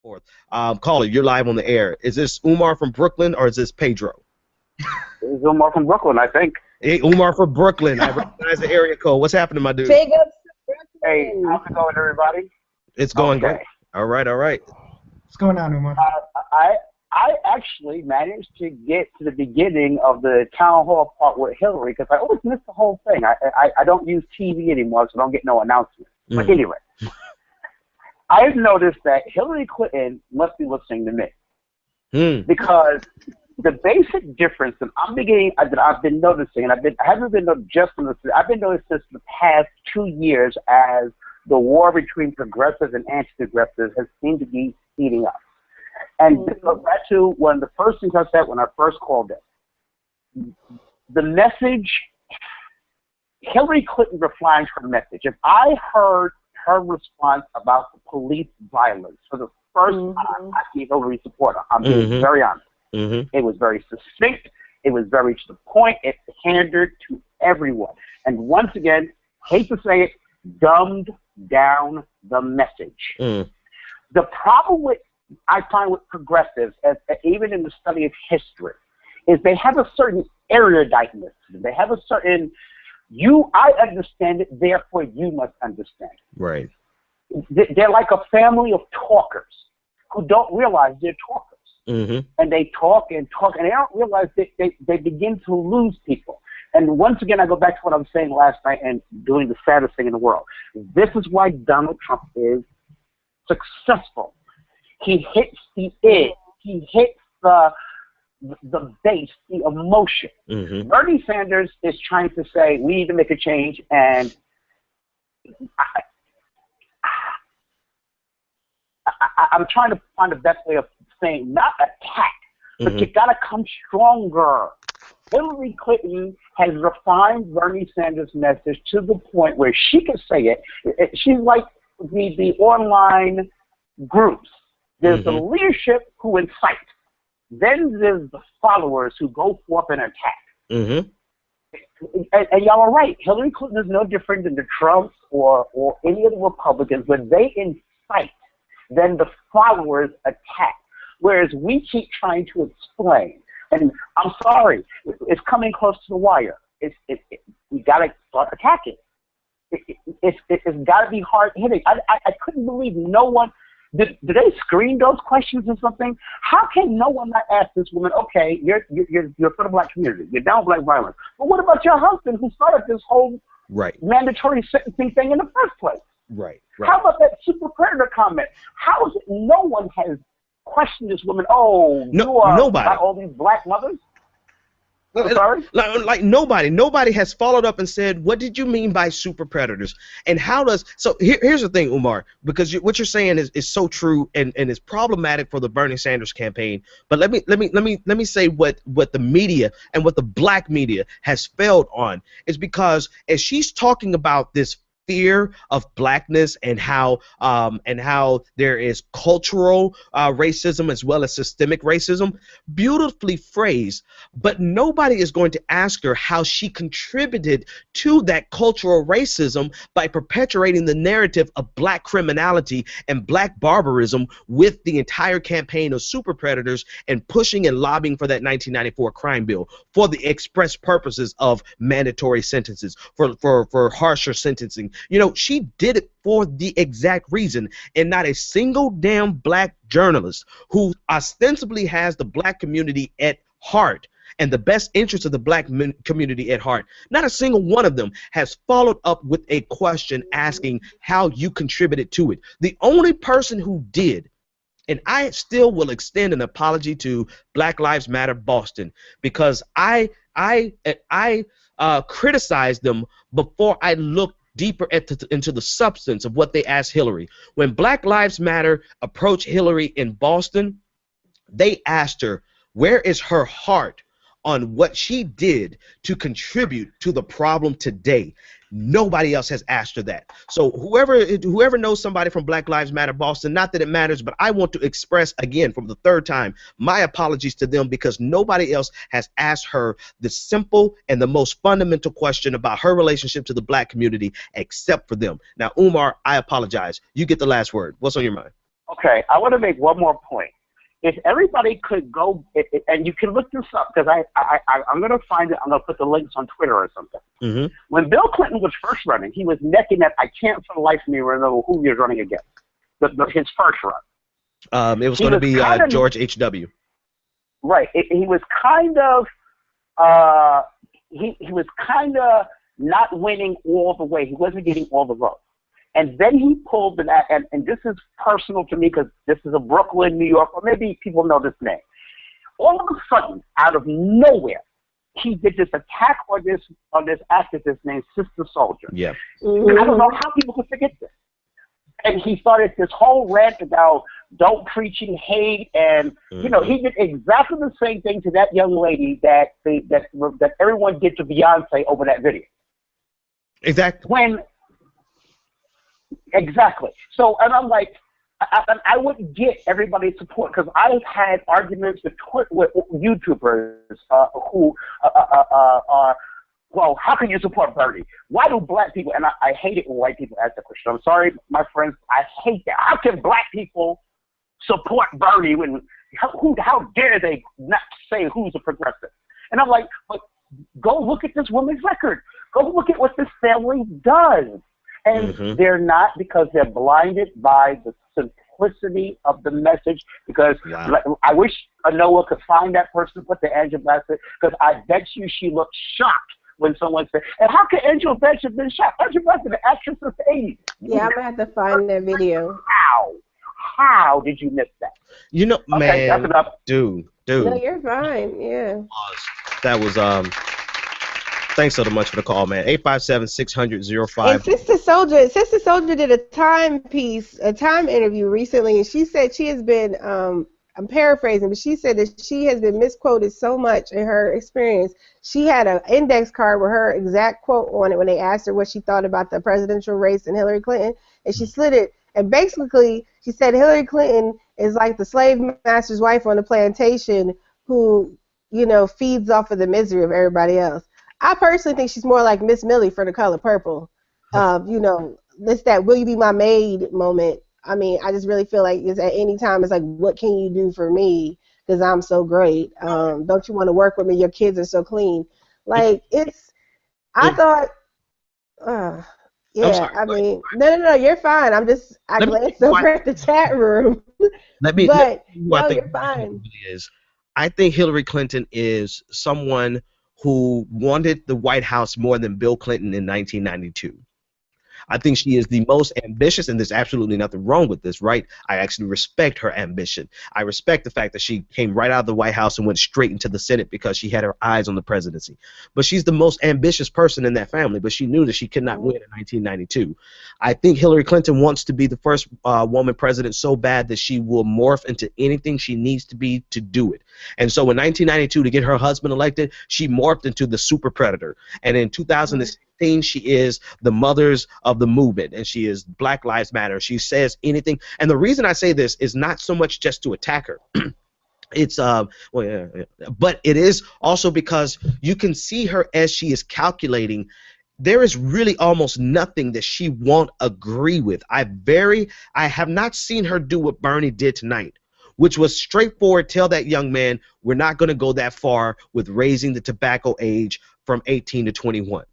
Forth. Caller, you're live on the air. Is this Umar from Brooklyn or is this Pedro? This is Umar from Brooklyn, I think. Hey, Umar from Brooklyn. I recognize the area code. What's happening, my dude? Big ups to Hey, Brooklyn. how's it going, everybody? It's going Okay. great. All right, all right. What's going on, Umar? I actually managed to get to the beginning of the town hall part with Hillary because I always miss the whole thing. I don't use TV anymore, so I don't get no announcements. But anyway, I've noticed that Hillary Clinton must be listening to me because the basic difference that I've been noticing, and I haven't been just from this. I've been noticing this the past 2 years as the war between progressives and anti-progressives has seemed to be heating up. And this goes back to one of the first things I said when I first called in. The message, Hillary Clinton replying to her message. If I heard her response about the police violence for the first time, I gave Hillary support. I'm being very honest. It was very succinct. It was very to the point. It pandered to everyone. And once again, hate to say it, dumbed down the message. The problem I find with progressives, even in the study of history, is they have a certain eruditeness to them. They have a certain, I understand it, therefore you must understand it. Right. They're like a family of talkers who don't realize they're talkers. And they talk and talk, and they don't realize they begin to lose people. And once again, I go back to what I was saying last night and doing the saddest thing in the world. This is why Donald Trump is successful. He hits the edge. He hits the base, the emotion. Bernie Sanders is trying to say we need to make a change, and I'm trying to find the best way of saying not attack, but you got to come stronger. Hillary Clinton has refined Bernie Sanders' message to the point where she can say it. She's like the online groups. There's the leadership who incite. Then there's the followers who go forth and attack. And y'all are right. Hillary Clinton is no different than the Trumps or any of the Republicans. When they incite, then the followers attack. Whereas we keep trying to explain. And I'm sorry, it's coming close to the wire. We got to start attacking. It's got to be hard hitting. I couldn't believe no one. Did they screen those questions or something? How can no one not ask this woman, okay, you're for the black community, you're down black violence, but what about your husband who started this whole mandatory sentencing thing in the first place? Right. How about that super predator comment? How is it no one has questioned this woman? Oh, nobody. About all these black mothers? Sorry? Like nobody has followed up and said, what did you mean by super predators? And how does, so here's the thing, Umar, because what you're saying is so true and is problematic for the Bernie Sanders campaign. But let me say what the media and what the black media has failed on is because as she's talking about this fear of blackness and how there is cultural racism as well as systemic racism, beautifully phrased, but nobody is going to ask her how she contributed to that cultural racism by perpetuating the narrative of black criminality and black barbarism with the entire campaign of super predators and pushing and lobbying for that 1994 crime bill for the express purposes of mandatory sentences, for harsher sentencing. You know, she did it for the exact reason, and not a single damn black journalist who ostensibly has the black community at heart and the best interest of the black community at heart, not a single one of them has followed up with a question asking how you contributed to it. The only person who did, and I still will extend an apology to Black Lives Matter Boston, because I criticized them before I looked deeper into the substance of what they asked Hillary. When Black Lives Matter approached Hillary in Boston, they asked her, where is her heart on what she did to contribute to the problem today? Nobody else has asked her that. So whoever knows somebody from Black Lives Matter Boston, not that it matters, but I want to express again for the third time my apologies to them, because nobody else has asked her the simple and the most fundamental question about her relationship to the black community except for them. Now, Umar, I apologize. You get the last word. What's on your mind? Okay, I want to make one more point. If everybody could go, and you can look this up because I'm going to find it. I'm going to put the links on Twitter or something. Mm-hmm. When Bill Clinton was first running, he was neck and neck. I can't for the life of me remember who he was running against. His first run. It was going to be George H.W. Right. He was kind of he was kind of not winning all the way. He wasn't getting all the votes. And then he pulled and this is personal to me because this is a Brooklyn, New York, or maybe people know this name. All of a sudden, out of nowhere, he did this attack on this activist named Sister Soldier. Yeah. Mm-hmm. I don't know how people could forget this. And he started this whole rant about don't preaching hate, and you know he did exactly the same thing to that young lady that everyone did to Beyonce over that video. Exactly. Exactly. So, and I'm like, I wouldn't get everybody's support because I've had arguments with YouTubers who are, well, how can you support Bernie? Why do black people, and I hate it when white people ask that question. I'm sorry, my friends, I hate that. How can black people support Bernie when, how dare they not say who's a progressive? And I'm like, but go look at this woman's record. Go look at what this family does. And they're not, because they're blinded by the simplicity of the message. Because I wish Noah could find that person, put the Angela Bassett, because I bet you she looked shocked when someone said, and how can Angela Bassett have been shocked? Angela Bassett, the actress of the 80s. Yeah, I'm going to have to find that video. How did you miss that? You know, okay, man, that's enough. Dude. No, you're fine, yeah. That was, thanks so much for the call, man. 857-600-05. And Sister Soldier did a Time interview recently, and she said she has been, I'm paraphrasing, but she said that she has been misquoted so much in her experience. She had an index card with her exact quote on it when they asked her what she thought about the presidential race and Hillary Clinton, and she slid it. And basically, she said Hillary Clinton is like the slave master's wife on the plantation who, you know, feeds off of the misery of everybody else. I personally think she's more like Miss Millie for The Color Purple. You know, it's that will you be my maid moment. I mean, I just really feel like it's at any time it's like, what can you do for me because I'm so great? Don't you want to work with me? Your kids are so clean. Like, I thought, yeah, I mean, no, you're fine. I glanced over at the chat room. You're fine. I think Hillary Clinton is someone who wanted the White House more than Bill Clinton in 1992. I think she is the most ambitious, and there's absolutely nothing wrong with this, right? I actually respect her ambition. I respect the fact that she came right out of the White House and went straight into the Senate because she had her eyes on the presidency. But she's the most ambitious person in that family, but she knew that she could not win in 1992. I think Hillary Clinton wants to be the first woman president so bad that she will morph into anything she needs to be to do it. And so in 1992, to get her husband elected, she morphed into the super predator. And in 2016, she is the mothers of the movement, and she is Black Lives Matter. She says anything. And the reason I say this is not so much just to attack her. It's but it is also because you can see her as she is calculating. There is really almost nothing that she won't agree with. I have not seen her do what Bernie did tonight, which was straightforward. Tell that young man we're not going to go that far with raising the tobacco age from 18 to 21.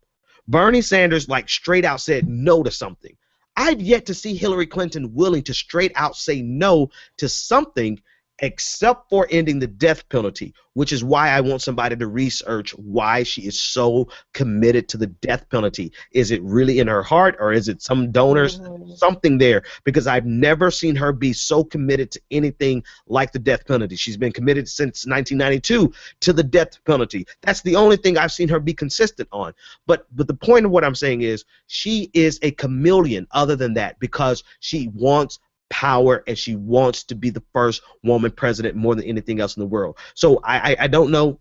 Bernie Sanders, like, straight out said no to something. I've yet to see Hillary Clinton willing to straight out say no to something except for ending the death penalty, which is why I want somebody to research why she is so committed to the death penalty. Is it really in her heart, or is it some donors, something there? Because I've never seen her be so committed to anything like the death penalty. She's been committed since 1992 to the death penalty. That's the only thing I've seen her be consistent on. But the point of what I'm saying is she is a chameleon other than that, because she wants power and she wants to be the first woman president more than anything else in the world. So I don't know.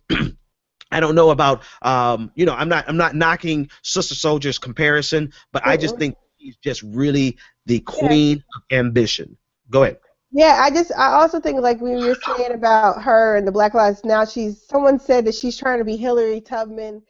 I don't know about you know, I'm not knocking Sister Soldier's comparison, but I just think she's just really the queen of ambition. Go ahead. Yeah, I also think, like, when you're saying about her and the Black Lives, now someone said that she's trying to be Hillary Tubman